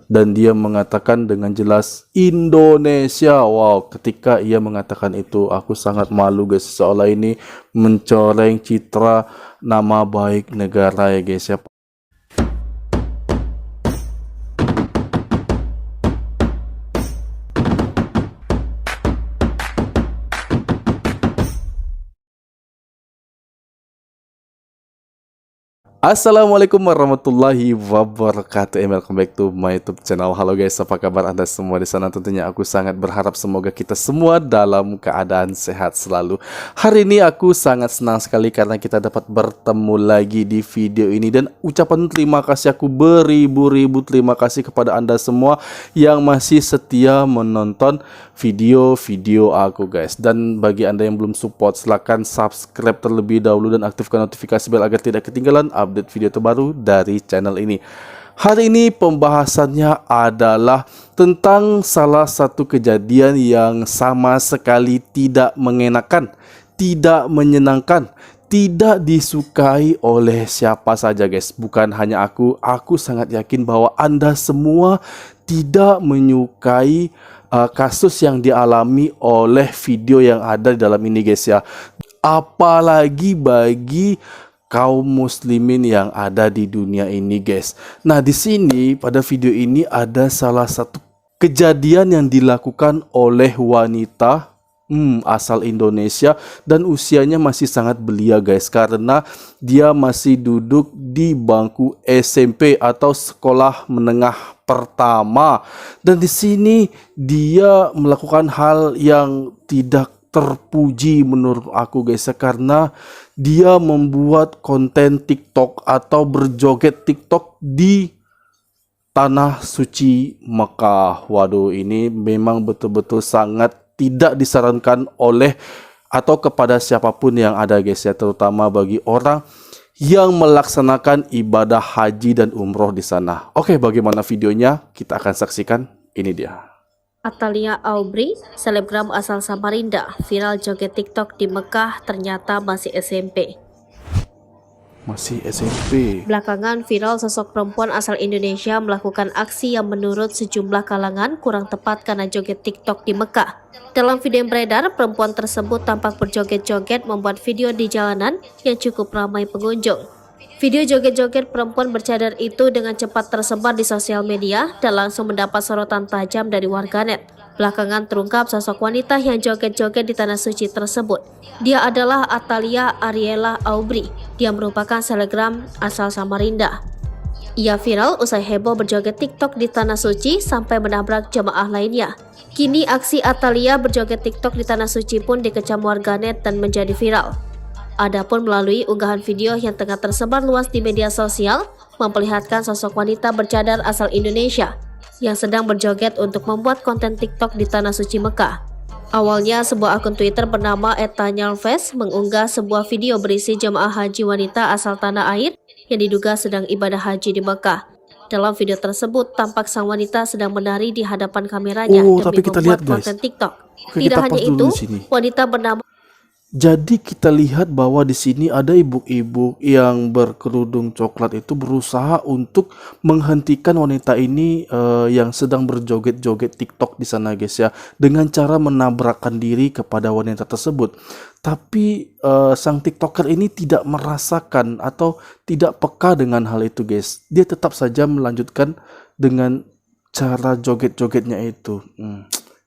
dan dia mengatakan dengan jelas Indonesia. Wow, ketika ia mengatakan itu aku sangat malu guys, seolah ini mencoreng citra nama baik negara ya guys ya. Assalamualaikum warahmatullahi wabarakatuh. Welcome back to my YouTube channel. Halo guys, apa kabar Anda semua di sana? Tentunya aku sangat berharap semoga kita semua dalam keadaan sehat selalu. Hari ini aku sangat senang sekali karena kita dapat bertemu lagi di video ini, dan ucapan terima kasih aku beribu-ribu terima kasih kepada Anda semua yang masih setia menonton video-video aku guys. Dan bagi Anda yang belum support, silahkan subscribe terlebih dahulu dan aktifkan notifikasi bel agar tidak ketinggalan update video terbaru dari channel ini. Hari ini pembahasannya adalah tentang salah satu kejadian yang sama sekali tidak mengenakan, tidak menyenangkan, tidak disukai oleh siapa saja guys. Bukan hanya aku sangat yakin bahwa Anda semua tidak menyukai kasus yang dialami oleh video yang ada di dalam ini guys ya. Apalagi bagi kaum muslimin yang ada di dunia ini guys. Nah, di sini pada video ini ada salah satu kejadian yang dilakukan oleh wanita asal Indonesia, dan usianya masih sangat belia guys, karena dia masih duduk di bangku SMP atau sekolah menengah pertama. Dan di sini dia melakukan hal yang tidak terpuji menurut aku guys, karena dia membuat konten TikTok atau berjoget TikTok di tanah suci Mekah. Waduh, ini memang betul-betul sangat tidak disarankan oleh atau kepada siapapun yang ada guys ya, terutama bagi orang yang melaksanakan ibadah haji dan umroh di sana. Oke, bagaimana videonya? Kita akan saksikan. Ini dia. Atalia Aubrey, selebgram asal Samarinda, viral joget TikTok di Mekah, ternyata masih SMP. Masih SMP. Belakangan viral sosok perempuan asal Indonesia melakukan aksi yang menurut sejumlah kalangan kurang tepat karena joget TikTok di Mekah. Dalam video yang beredar, perempuan tersebut tampak berjoget-joget membuat video di jalanan yang cukup ramai pengunjung. Video joget-joget perempuan bercadar itu dengan cepat tersebar di sosial media dan langsung mendapat sorotan tajam dari warganet. Belakangan terungkap sosok wanita yang joget-joget di tanah suci tersebut. Dia adalah Atalia Ariela Aubrey. Dia merupakan selebgram asal Samarinda. Ia viral usai heboh berjoget TikTok di tanah suci sampai menabrak jemaah lainnya. Kini aksi Atalia berjoget TikTok di tanah suci pun dikecam warganet dan menjadi viral. Adapun melalui unggahan video yang tengah tersebar luas di media sosial memperlihatkan sosok wanita bercadar asal Indonesia yang sedang berjoget untuk membuat konten TikTok di tanah suci Mekah. Awalnya sebuah akun Twitter bernama @tanyalves mengunggah sebuah video berisi jemaah haji wanita asal tanah air yang diduga sedang ibadah haji di Mekah. Dalam video tersebut tampak sang wanita sedang menari di hadapan kameranya demi membuat konten TikTok. Tidak hanya itu, wanita bernama Jadi kita lihat bahwa di sini ada ibu-ibu yang berkerudung coklat itu berusaha untuk menghentikan wanita ini yang sedang berjoget-joget TikTok di sana guys ya, dengan cara menabrakkan diri kepada wanita tersebut. Tapi sang TikToker ini tidak merasakan atau tidak peka dengan hal itu guys. Dia tetap saja melanjutkan dengan cara joget-jogetnya itu.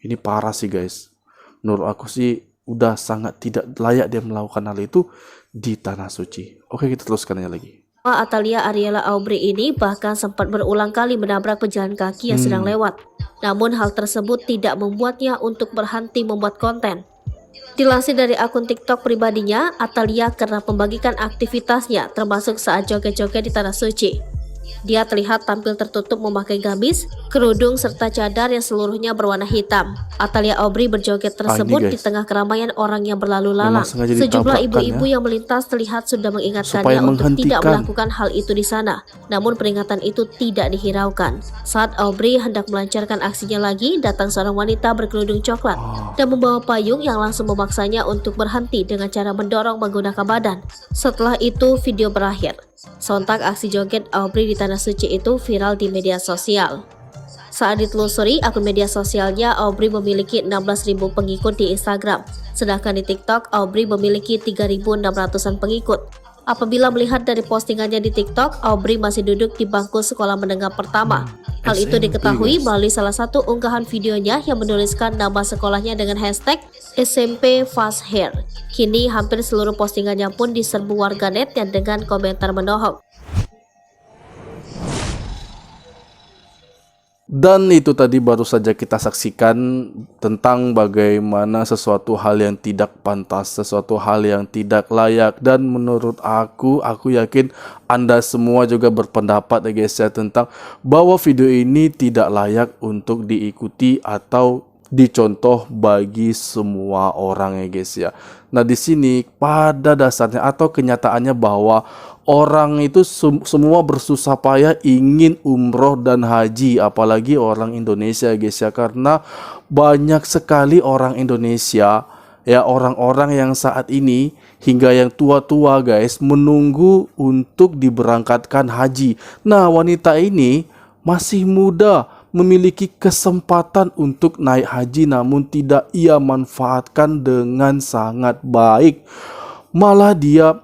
Ini parah sih guys. Menurut aku sih udah sangat tidak layak dia melakukan hal itu di tanah suci. Oke, kita teruskan aja lagi. Atalia Ariela Aubrey ini bahkan sempat berulang kali menabrak pejalan kaki yang sedang lewat. Namun hal tersebut tidak membuatnya untuk berhenti membuat konten. Dilansir dari akun TikTok pribadinya, Atalia kerap membagikan aktivitasnya termasuk saat joget-joget di tanah suci. Dia terlihat tampil tertutup memakai gamis, kerudung, serta cadar yang seluruhnya berwarna hitam. Atalia Aubrey berjoget tersebut di tengah keramaian orang yang berlalu lalang. Sejumlah ibu-ibu yang melintas terlihat sudah mengingatkannya untuk tidak melakukan hal itu di sana. Namun peringatan itu tidak dihiraukan. Saat Aubrey hendak melancarkan aksinya lagi, datang seorang wanita berkerudung coklat dan membawa payung yang langsung memaksanya untuk berhenti dengan cara mendorong menggunakan badan. Setelah itu video berakhir. Sontak aksi joget Aubrey di tanah suci itu viral di media sosial. Saat ditelusuri, akun media sosialnya, Aubrey memiliki 16.000 pengikut di Instagram. Sedangkan di TikTok, Aubrey memiliki 3.600-an pengikut. Apabila melihat dari postingannya di TikTok, Aubrey masih duduk di bangku sekolah menengah pertama. Hal itu SMP, diketahui guys. melalui salah satu unggahan videonya yang menuliskan nama sekolahnya dengan hashtag SMP Fast Hair. Kini hampir seluruh postingannya pun diserbu warganet yang dengan komentar menohok. Dan itu tadi baru saja kita saksikan tentang bagaimana sesuatu hal yang tidak pantas, sesuatu hal yang tidak layak. Dan menurut aku yakin Anda semua juga berpendapat ya guys ya, tentang bahwa video ini tidak layak untuk diikuti atau dicontoh bagi semua orang ya guys ya. Nah di sini pada dasarnya atau kenyataannya bahwa orang itu semua bersusah payah ingin umroh dan haji, apalagi orang Indonesia guys ya, karena banyak sekali orang Indonesia ya, orang-orang yang saat ini hingga yang tua-tua guys menunggu untuk diberangkatkan haji. Nah wanita ini masih muda, memiliki kesempatan untuk naik haji, namun tidak ia manfaatkan dengan sangat baik. Malah dia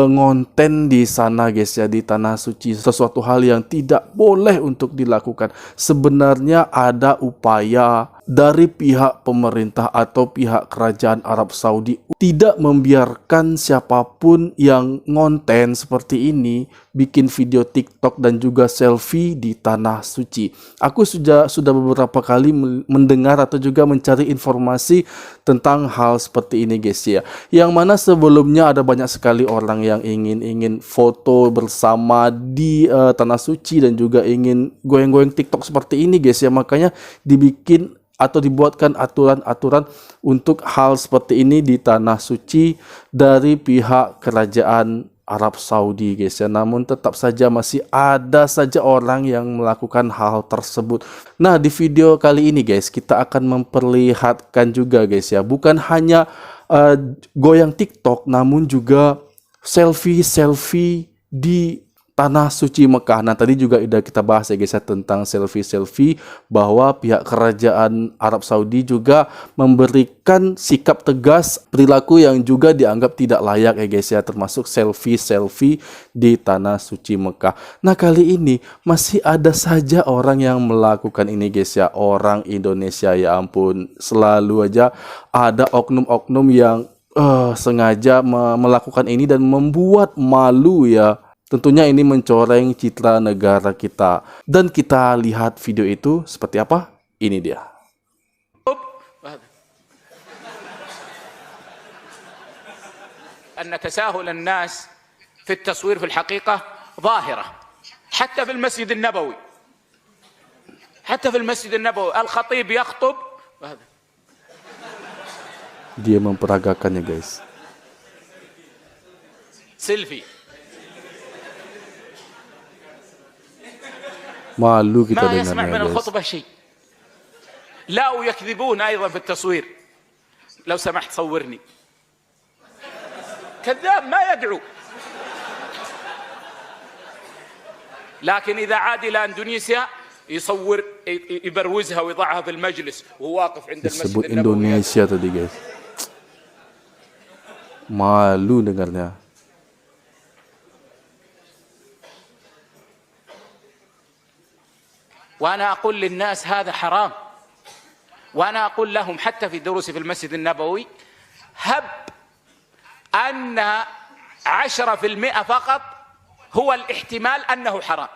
ngonten di sana guys ya, di tanah suci, sesuatu hal yang tidak boleh untuk dilakukan. Sebenarnya ada upaya dari pihak pemerintah atau pihak kerajaan Arab Saudi tidak membiarkan siapapun yang ngonten seperti ini bikin video TikTok dan juga selfie di tanah suci. Aku sudah beberapa kali mendengar atau juga mencari informasi tentang hal seperti ini guys ya, yang mana sebelumnya ada banyak sekali orang yang ingin foto bersama di tanah suci dan juga ingin goyang-goyang TikTok seperti ini guys ya. Makanya dibikin atau dibuatkan aturan-aturan untuk hal seperti ini di tanah suci dari pihak kerajaan Arab Saudi guys ya. Namun tetap saja masih ada saja orang yang melakukan hal tersebut. Nah di video kali ini guys, kita akan memperlihatkan juga guys ya, bukan hanya goyang TikTok, namun juga selfie di tanah suci Mekah. Nah tadi juga udah kita bahas ya guys ya, tentang selfie bahwa pihak kerajaan Arab Saudi juga memberikan sikap tegas, perilaku yang juga dianggap tidak layak ya guys ya, termasuk selfie di tanah suci Mekah. Nah kali ini masih ada saja orang yang melakukan ini guys ya, orang Indonesia, ya ampun, selalu aja ada oknum-oknum yang sengaja melakukan ini dan membuat malu ya. Tentunya ini mencoreng citra negara kita. Dan kita lihat video itu seperti apa. Ini dia. أن تساهل الناس في التصوير في الحقيقة ظاهرة حتى في المسجد النبوي. حتى في المسجد النبوي الخطيب يخطب. Dia memperagakannya guys. سيلفي. Malu kita ما يسمع dengarnya من guys. الخطبة شيء. لا ويكذبون أيضا في التصوير. لو سمحت صورني. كذاب ما يدعو. لكن إذا عاد إلى إندونيسيا يصور يبروزها ويضعها في المجلس وهو واقف عند Disebut المسجد النبوي. Indonesia tadi guys. Malu dengarnya. وأنا أقول للناس هذا حرام. وأنا أقول لهم حتى في دروسي في المسجد النبوي هب أن 10% فقط هو الاحتمال أنه حرام.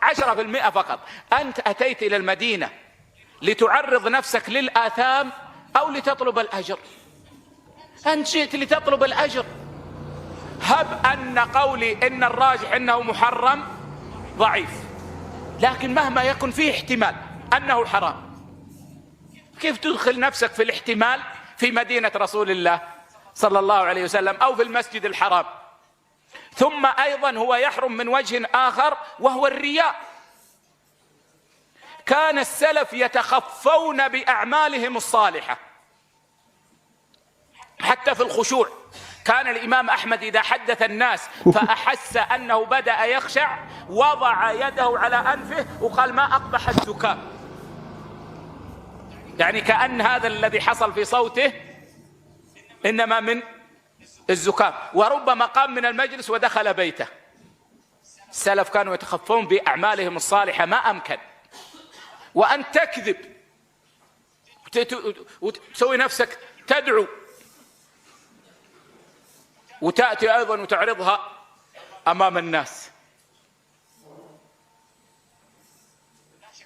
10% فقط. أنت أتيت إلى المدينة لتعرض نفسك للآثام أو لتطلب الأجر. أنت جئت لتطلب الأجر. هب أن قولي إن الراجح أنه محرم ضعيف، لكن مهما يكن فيه احتمال أنه حرام. كيف تدخل نفسك في الاحتمال في مدينة رسول الله صلى الله عليه وسلم أو في المسجد الحرام؟ ثم أيضا هو يحرم من وجه آخر وهو الرياء. كان السلف يتخفون بأعمالهم الصالحة حتى في الخشوع. كان الإمام أحمد إذا حدث الناس فأحس أنه بدأ يخشع وضع يده على أنفه وقال ما أقبح الزكام. يعني كأن هذا الذي حصل في صوته إنما من الزكام. وربما قام من المجلس ودخل بيته. السلف كانوا يتخفون بأعمالهم الصالحة ما أمكن. وأن تكذب وتسوي نفسك تدعو وتأتي أيضا وتعرضها أمام الناس.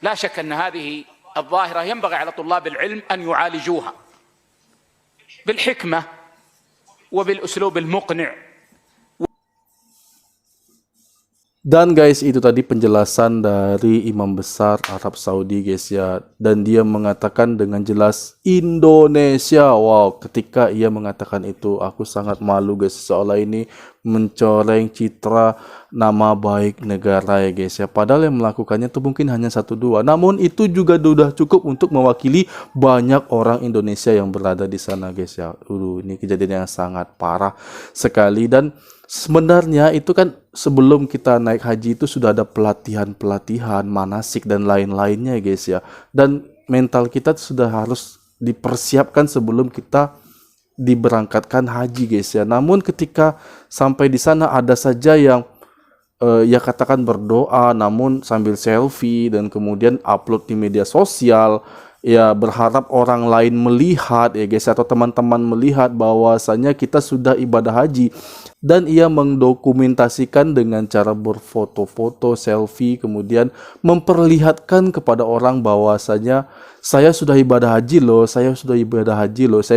لا شك أن هذه الظاهرة ينبغي على طلاب العلم أن يعالجوها بالحكمة وبالأسلوب المقنع. Dan guys, itu tadi penjelasan dari Imam Besar Arab Saudi guys ya. Dan dia mengatakan dengan jelas Indonesia. Wow, ketika ia mengatakan itu aku sangat malu guys. Seolah ini mencoreng citra nama baik negara ya guys ya. Padahal yang melakukannya itu mungkin hanya 1-2. Namun itu juga sudah cukup untuk mewakili banyak orang Indonesia yang berada di sana guys ya. Ini kejadian yang sangat parah sekali. Dan sebenarnya itu kan sebelum kita naik haji itu sudah ada pelatihan-pelatihan, manasik dan lain-lainnya guys ya. Dan mental kita sudah harus dipersiapkan sebelum kita diberangkatkan haji guys ya. Namun ketika sampai di sana ada saja yang ya katakan berdoa namun sambil selfie dan kemudian upload di media sosial. Ya berharap orang lain melihat ya guys atau teman-teman melihat bahwasanya kita sudah ibadah haji. Dan ia mendokumentasikan dengan cara berfoto-foto, selfie, kemudian memperlihatkan kepada orang bahwasanya saya sudah ibadah haji loh, saya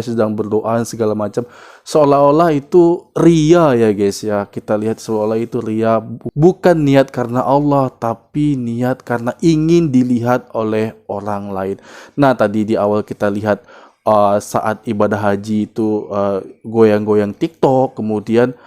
sedang berdoa segala macam. Seolah-olah itu ria ya guys ya. Kita lihat seolah itu ria, bukan niat karena Allah, tapi niat karena ingin dilihat oleh orang lain. Nah tadi di awal kita lihat saat ibadah haji itu goyang-goyang TikTok, kemudian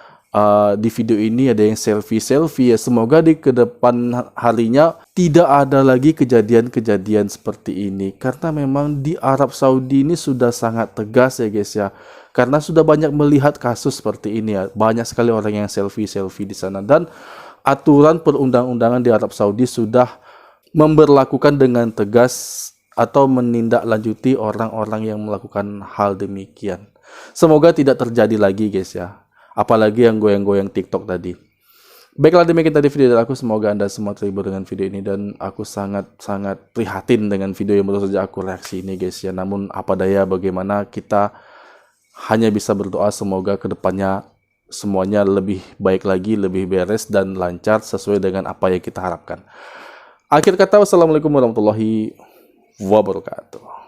di video ini ada yang selfie ya. Semoga di kedepan harinya tidak ada lagi kejadian-kejadian seperti ini, karena memang di Arab Saudi ini sudah sangat tegas ya guys ya, karena sudah banyak melihat kasus seperti ini ya. Banyak sekali orang yang selfie di sana, dan aturan perundang-undangan di Arab Saudi sudah memberlakukan dengan tegas atau menindaklanjuti orang-orang yang melakukan hal demikian. Semoga tidak terjadi lagi guys ya. Apalagi yang goyang-goyang TikTok tadi. Baiklah, demikian tadi video dari aku. Semoga Anda semua terhibur dengan video ini. Dan aku sangat prihatin dengan video yang baru saja aku reaksi ini guys ya. Namun apa daya, bagaimana, kita hanya bisa berdoa semoga kedepannya semuanya lebih baik lagi, lebih beres dan lancar sesuai dengan apa yang kita harapkan. Akhir kata, wassalamualaikum warahmatullahi wabarakatuh.